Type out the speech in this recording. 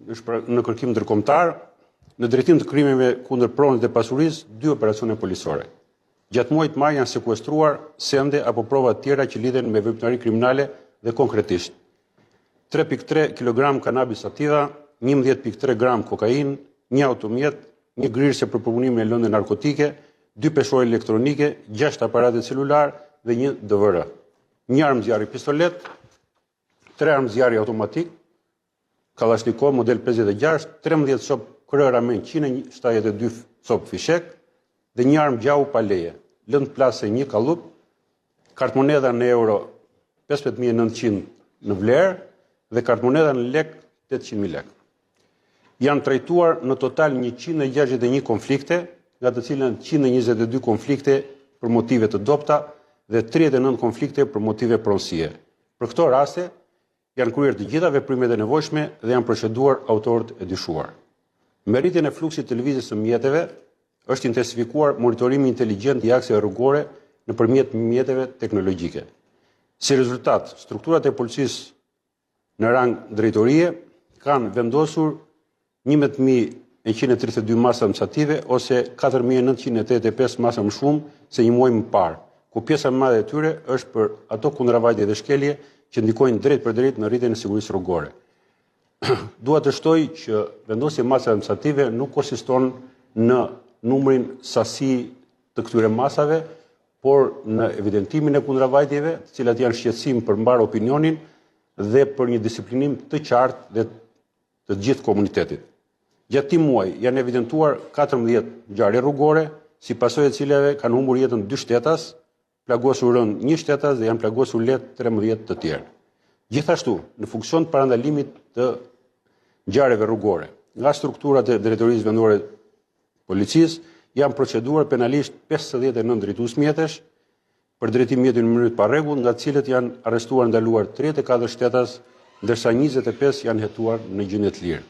në kërkim ndërkombëtar, në drejtim të krimeve kundër pronës dhe pasurisë, 2 operacione policore. Gjatë muajit maj janë sekuestruar sende apo prova të tjera që lidhen me veprimtari kriminale dhe konkretisht 3.3 kg kanabis sativa, 11.3 gram kokainë, 1 automjet, 1 grirëse për përpunimin e lëndë narkotike, 2 peshore elektronike, 6 aparate celular dhe 1 DVR. 1 armë zjarri pistolet, 3 armë zjarri automatik, Kalashnikov model 56, 13 cop krë ramen 172 cop fishek dhe 1 armë gjau pa leje, lëndë plase 1 kallup, kartmoneda në euro 15.900 në vlerë dhe kartmoneda në lek 800.000 lek. Janë trajtuar në total 161 konflikte, nga të cilën 122 konflikte për motive të dobta dhe 39 konflikte për motive pronësie. Për këto raste, janë kryer të gjitha veprimet e nevojshme dhe janë proceduar autorët e dyshuar. Me rritjen e fluksit të lëvizjes së mjeteve, është intensifikuar monitorimi inteligjent i akseve rrugore nëpërmjet mjeteve teknologjike. Si rezultat, strukturat e policisë në rang drejtorie kanë vendosur 11.132 masa administrative ose 4.985 masa më shumë se një muaj më parë, ku pjesa më madhe e tyre është për ato kundërvajtje dhe shkelje që ndikojnë drejt për drejt në rritjen e sigurisë rrugore. Dua të shtoj që vendosja e masave administrative nuk konsiston në numrin sasi të këtyre masave, por në evidentimin e kundërvajtjeve, të cilat janë shqetësim për mbar opinionin dhe për një disiplinim të qartë dhe të gjithë komunitetit. Gjatë këtij muaji janë evidentuar 14 ngjarje rrugore, si pasojë të cilave kanë humbur jetën 2 shtetas, plagosur rënd 1 shtetas dhe janë plagosur lehtë 13 të tjerë. Gjithashtu, në funksion të parandalimit të ngjarjeve rrugore, nga strukturat e drejtorisë vendore të policisë janë proceduar penalisht 59 drejtues mjetesh për drejtim mjeti në mënyrë të parregull, nga të cilët janë arrestuar ndaluar 34 shtetas, ndërsa 25 janë hetuar në gjendje të lirë.